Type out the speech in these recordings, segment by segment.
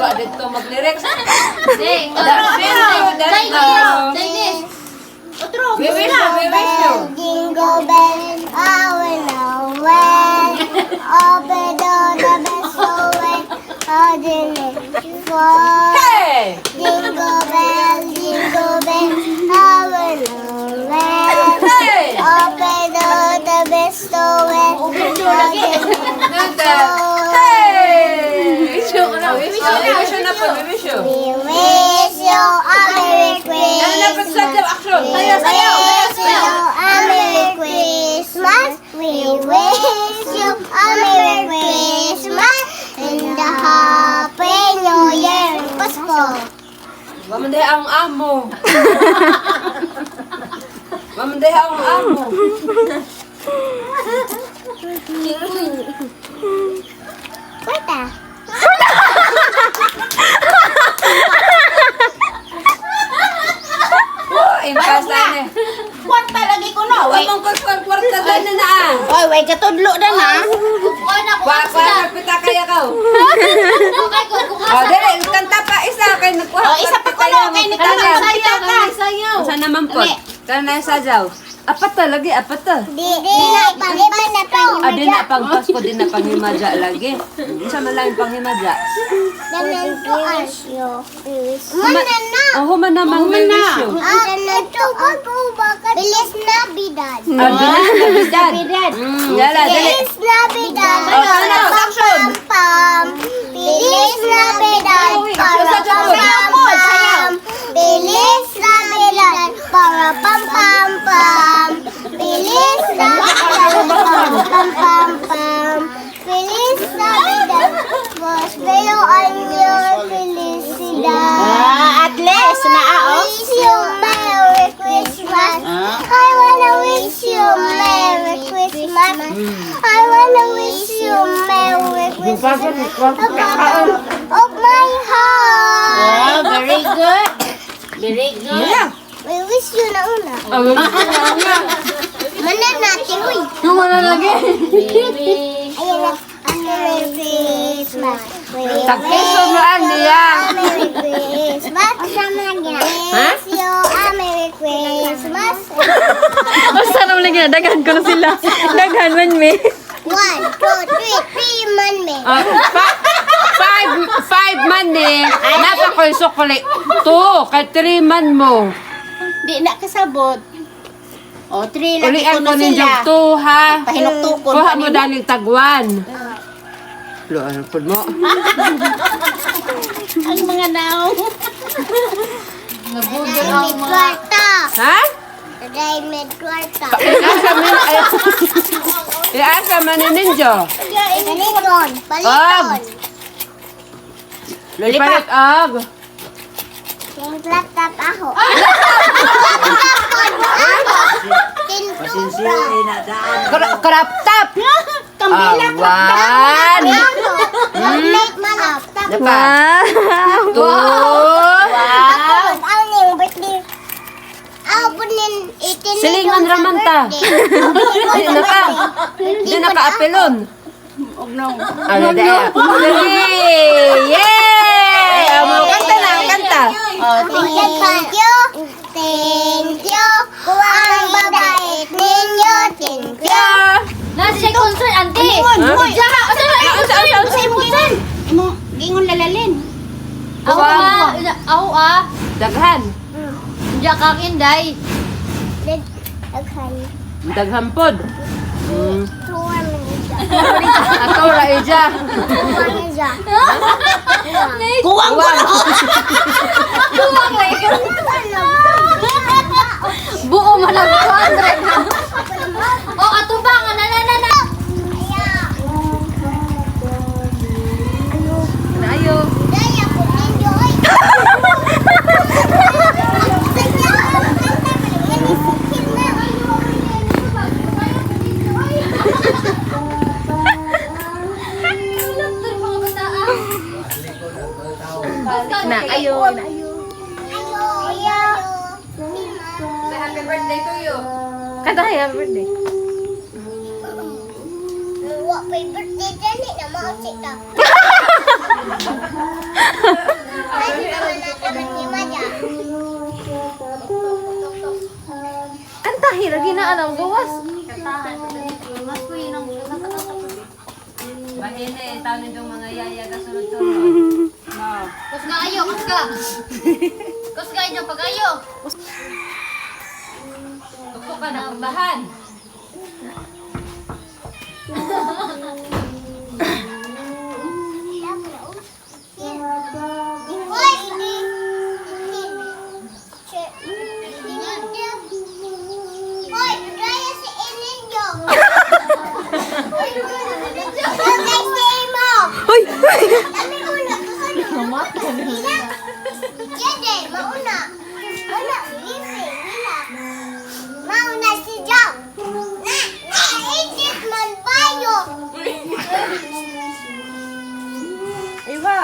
wa dito mag-lyrics. Say this. Otro. We wish you. Jingle bell, I will know when. Open door, the best way. How do you fall? Hey! Jingle bell, I will know when. Hey! Open door, the best way. Nanda. Hey! We wish you na po. We wish you. We wish you a Merry Ano na po sa Christmas. action? We wish you a Merry Christmas. We wish you a Merry Christmas and a Happy New Year. Pasko. Mamanday ang amo. Mamanday ang amo. Kwenta. Impasan eh. Kwarta lagi ko na. Wait. Among kwarta na na. Oy, wait, katudlo na na. Wa pita kaya ka. Oh, dali kanta pa isa kay nagkuha. Oh, isa pa ko no, kay ni Sayaw ka. Sa naman po. Kana sajaw. Apat lagi, apat ta. Di na pang Adi na pang Pasko, di na pang himadya lagi. Sa malaking pang himadya. Danan to asyo. Manana. Oh, human namang may wish you. Danan to Bilis Navidad. Bilis Navidad. Yala, dali. Bilis Navidad. Oh, sana, action. Pam. Bilis Navidad. Para pam pam. Bilis Navidad. Para pam pam pam. Bilis Navidad. Para pam pam pam. Bilis Navidad. Prospero ang iyong felicidad. At least na Wish you Merry Christmas. I wanna wish you Merry Christmas. I wanna wish you Merry Christmas. Of my heart. Oh, very good. Very good. We wish you na una. Mana natin, uy. Wala lagi. Ayun na. Merry Christmas. Tagpiso mo niya. Merry Christmas. Kasama na niya. Wish you a Merry Christmas. Basta naman lagi na, daghan ko na sila. Daghan man, me. 1, 2, 3, 3 man, me. Five man eh. Nasa ko yung sukli. 2, kay 3 man mo. Di na kasabot. O, 3 lagi Ulian ko ko na ninyo sila. 2 ha. Pahinok-tukon. Kuha mo daling tagwan. Lo, ano po mo? Ang mga naong. Diamond kwarta. Ha? Diamond kwarta. Iasa man ni ninyo. Baliton. Baliton. Lipalit og. Yung laptop ako. Crop top. Awan. Make my laptop. Napa? Wow. 2. Tapos, ang yung birthday. Ako po nin 18 Silingan raman ta. Di na ka apelon. Ano dahil? Yay! Amo, kanta na, kanta. Oh, tingin. Thank you. Thank you. Ang babait ninyo. Thank you. Nasa siya concert, auntie. Hoy! Diyan, sa imutan. Gingon lalalin. Ako Wow. Daghan. Diyan kang inday. Okay. Daghampod. Tuwan mo niya. Ako ra ija. Tuwan niya. Kuwang ko na. Buo man ang 200. O, atubang. Na. Ayo. Daya po ninyo. Na, ayo. Happy birthday to you. Kanta kayo, happy birthday. What paper did I need? I'm all Ay, naman natin ang hima dyan. Ang tahir, ginaan ang gawas. Mahina eh, tao nitong mga yaya kasunod-sunod. Kus ka ayo, kus ka. Kus ka inyo pag ayo. Tukto ka na bahan. Hoy, gaya si Ininyo. Lagay si Imo. Hoy! Kami una, Yede, mauna. Mauna, living, nila. Mauna si Jom. Naisip man bayo. Iba.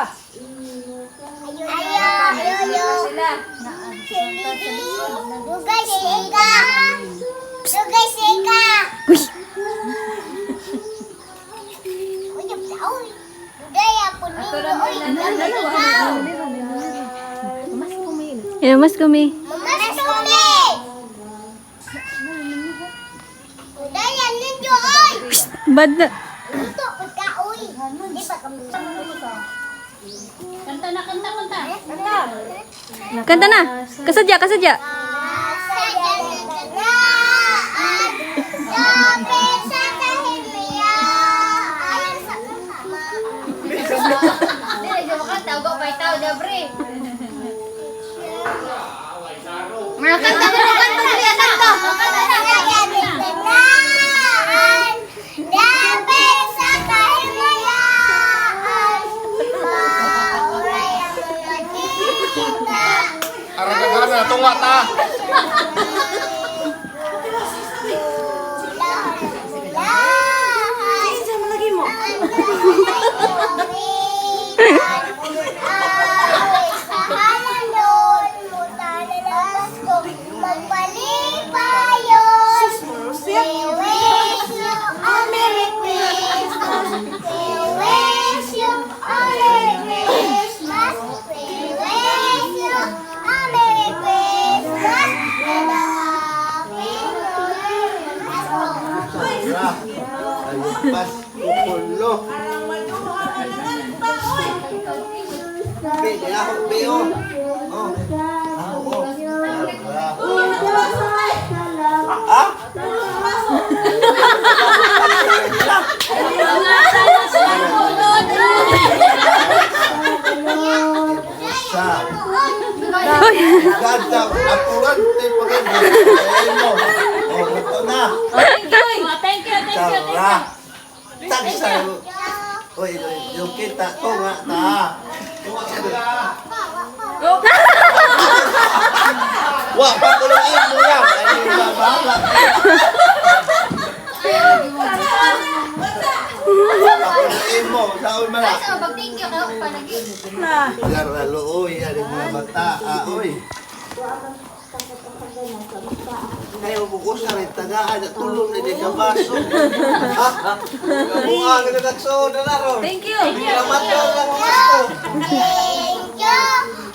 Ayo. Sila. Dugay sika. Dugay sika. Uy! Uy, uy. Dugay ako ninyo. Uy, ikaw. Mas kumi. Mamas kumi. Daya ninyo, oy. Bad na. Ito, pagka, uy. Di ba kami Kanta na, kanta. Kanta na. Kasadya, kasadya. Sa dalaan, lapit sa kahimiyaan. Sa kasama. Dili, di ba kanta? Ugo pa itaw, dabre. Mga kanta na, kanta. Lapit sa kahimiyaan. Mauray ang mga kita. Aragagana, tunga ta. Pas pulo. Pwede ako biyo. Oh. Ah? Sa. Hoy! Ganda, apuran, tayo paganda. Ayun mo. Oh, ito na. Sarah. Tagsay. Uy, yung kita, tunga ta. Wah, pagkulungin mo yan. Ay, babalak. Pagkulungin mo. Saan mo na? Pag-thank you kayo pa lagi. Garalo, uy. Yan yung mga bata. Uy. Kayo bukus na rin. Tagaan at tulong na din sa baso. Kamuha ka na nagsoda na ron. Thank you. Salamat daw lang ang baso. Thank you.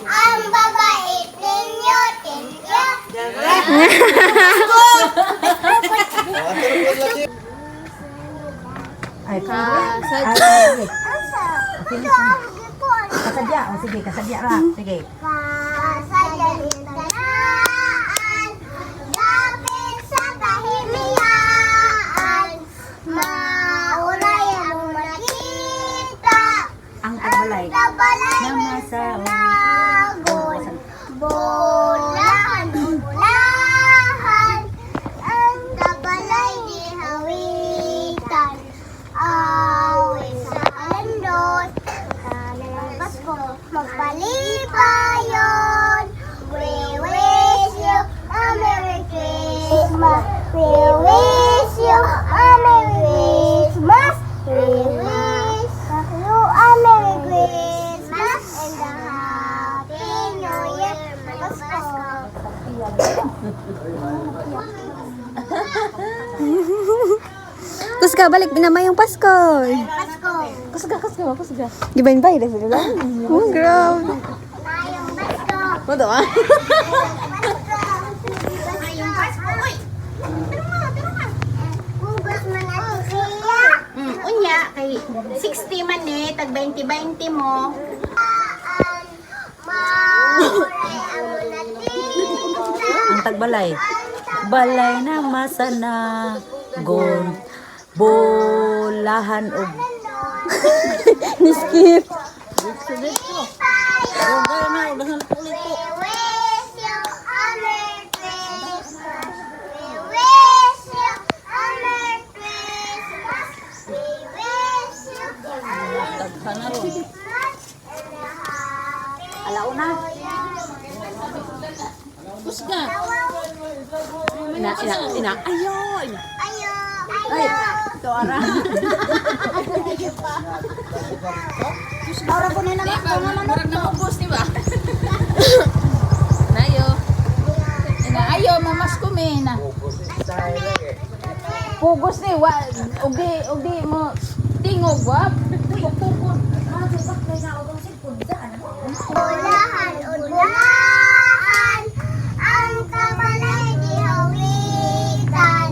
Ang babait ninyo. Thank you. Kasadya, o sige, kasadya ra. Sige. Kasayantaan, lapit sa kahimiyaan, mauray ang makita, Ang kabalay. kabalay ng Namasaon. sanagon, bulahan, bulahan, ang kabalay di hawitan, awit sa alandot, ng Pasko, magpalipayon. We wish you a Merry Christmas. We wish you a Merry Christmas. We wish you a Merry Christmas and a Happy New Year. Pasko. Kus ka, balik binamay yung Pasko. Pasko. Gibayin-bayin na sila. Oh, grabe. Mo to ah. Ayong Pasko, uy! Hugas mo na siya. Unya, kay 60 man eh, tag 20-20 mo. Mauray ang natin. Ang tagbalay. Balay na masana. Gon. Bolahan og. Ni-skip. We wish you a Merry Christmas. We wish you a Merry Christmas. We wish you a Merry Christmas. Alauna. Kusga. Ayo. Ayo. Ay. Ora ko na naman ko naman. Murag na ubos, di ba? Nayo. Ina ayo mamas ko me na. Pugos ni wa ugdi mo tingog wa. Ulahan, ulahan, ang kabalay di hawitan.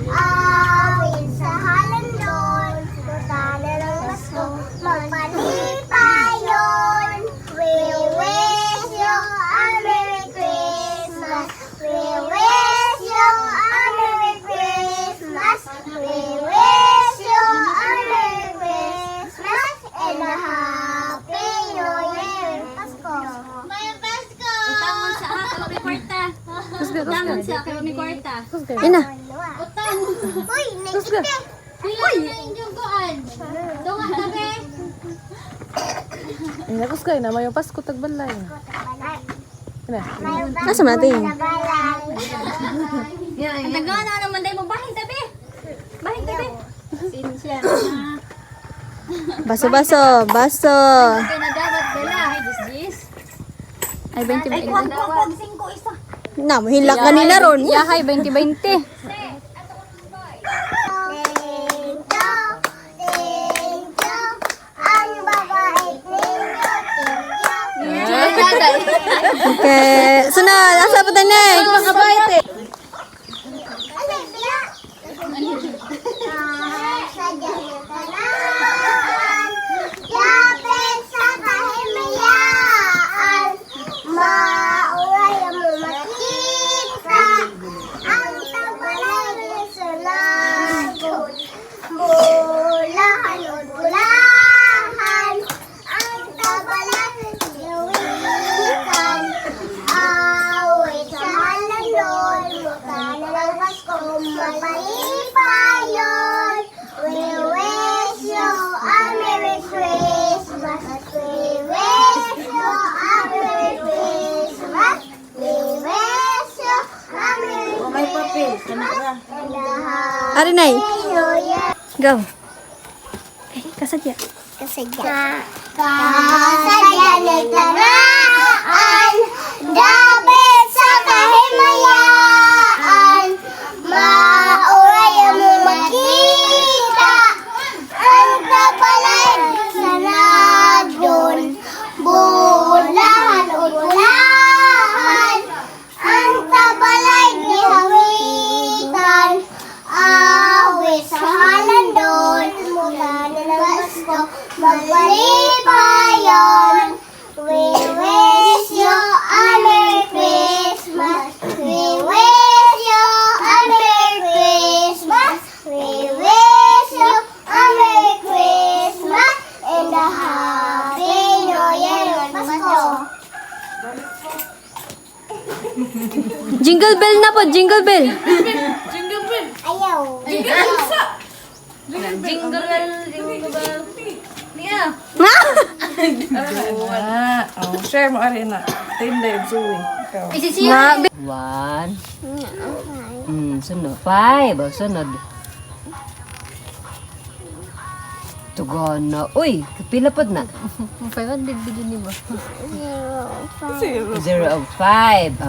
Awin sa halandon, tutala ng Pasko, magpalipayon. We wish you a Merry Christmas. We wish you a Merry Christmas. We wish you a Merry Christmas and a Happy New Year. Pasko. May Pasko! Utangon sa ako ni kwarta. Utangon sa ako ni kwarta. Ina. Utang. Uy, nakita. Pila na inyong kuan. Tunga tabi. Ina ko skay na mayo Pasko tagbalay. Ina. Asa man natin? Ang tagana naman dahil mo bahin tabi. Bahin tabi. Sinsya na. Baso. Kaya nagabat dala. Ay, dis. Ay, 20. Ay, kuwan. 5 isa. Na, mahila ka nila ron. Yahay, 20-20. Thank you. Ang babait ninyo. Thank you. Okay. Sunod, asa pa tayo? Makabait eh. Ano biya? Sadya niyo tanan. Yapit sa kahimiyaan. Mauray mo makita. Ang tabalay ng sunagod. Bulahan o bulahan. Ang tabalay ng gawikan. Awit sa halandon. Mukha na ng Pasko. Magpalipayon. We wish you a Merry Christmas. We wish you a Merry Christmas. We wish you a Merry Christmas. And a Ari, Nay. Happy New Year. Go. Eh, kasadya. Kasadya ni tanaan, dapit sa kahimayaan. Mauray mo makita, ang tabalay sa nadon. Bulahan o bulahan, ang tabalay di hawitan. Awit sa halandon, mula na ng Pasko, magpalipayon. We wish you a Merry Christmas. We wish you a Merry Christmas. We wish you a Merry Christmas and a Happy New Year. Pasko. Jingle bell na po, jingle bell. Ayaw. Jingle bell. Niya. Oh, share mo arena. Tinday Zoe. Ikaw. Na, 1. Sunod. 5. Oh, sunod. Tugana. Uy, pila pod na. 500 video ni ba? 0 of 5.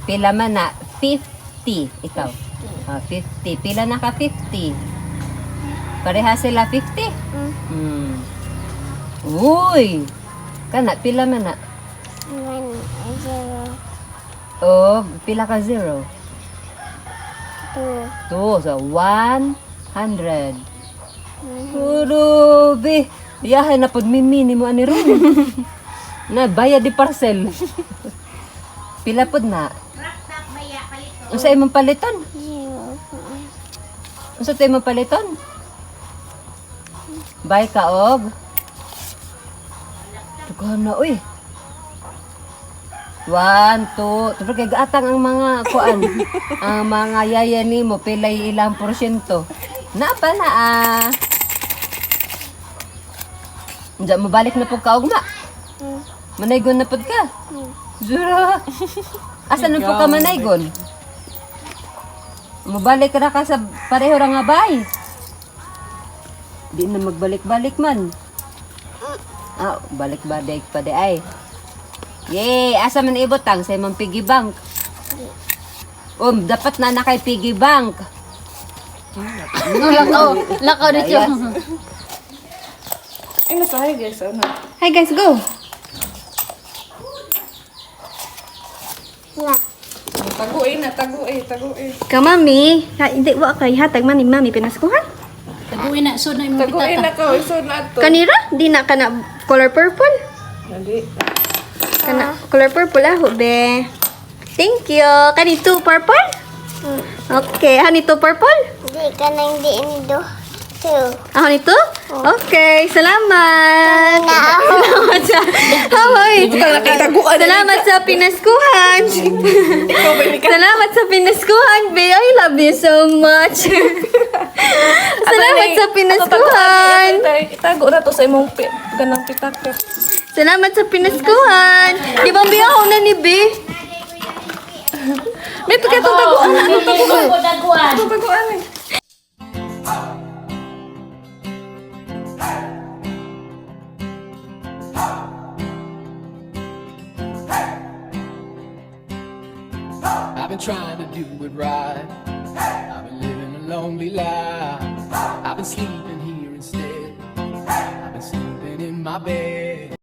Pila man na? 50. Ikaw. 50. Pila na ka 50? Pareha sila 50? Uy! Kana, pila man na? 1, 0, O, pila ka zero? 2, 2. So, 100. Urubi! Yahay na pod mimini mo ani ron. Na, bayad di parcel. Pila pod na? Unsa imong paliton? 0, Unsa tayo imong paliton? Bay ka og? Tugahan na, uy. 1, 2, tapos kay gaatang ang mga kuan, ang mga yaya nimo pilay ilang porsyento. Na pa na Diyan mo balik na pud ka ugma. Manaygon na pud ka. Jura. Asa na pud ka manaygon? Mabalik ra ka sa pareho ra nga bay. Di na magbalik-balik man. Balik-balik pa di ay. Yay! Asa man ibutang sa imong piggy bank? Dapat na kay piggy bank. Lakaw dito. Ay, nasa hi guys. Ano? Hi guys, go. Taguin na, taguin. Ka mami, hindi wa kay hatag man ni mami pinaskuhan. Taguin na, so na yung Taguin na ko. Isod na to. Kanira, di na kana color purple. Hindi. Kana color purple ah, be. Thank you. Kanito purple? Okay, hanito purple? Di ka nang diin do. 2. Ako nito? Okay, salamat. Salamat sa Hawaii. Salamat sa pinaskuhan. Salamat sa pinaskuhan, be. I love you so much. Salamat sa pinaskuhan. Itago na to sa imong ganang pitak. Salamat sa pinaskuhan. Di ba biyaw na ni be? May pagkatataguan na. Taguan eh. I've been trying to do it right. I've been living a lonely life. I've been sleeping here instead. I've been sleeping in my bed.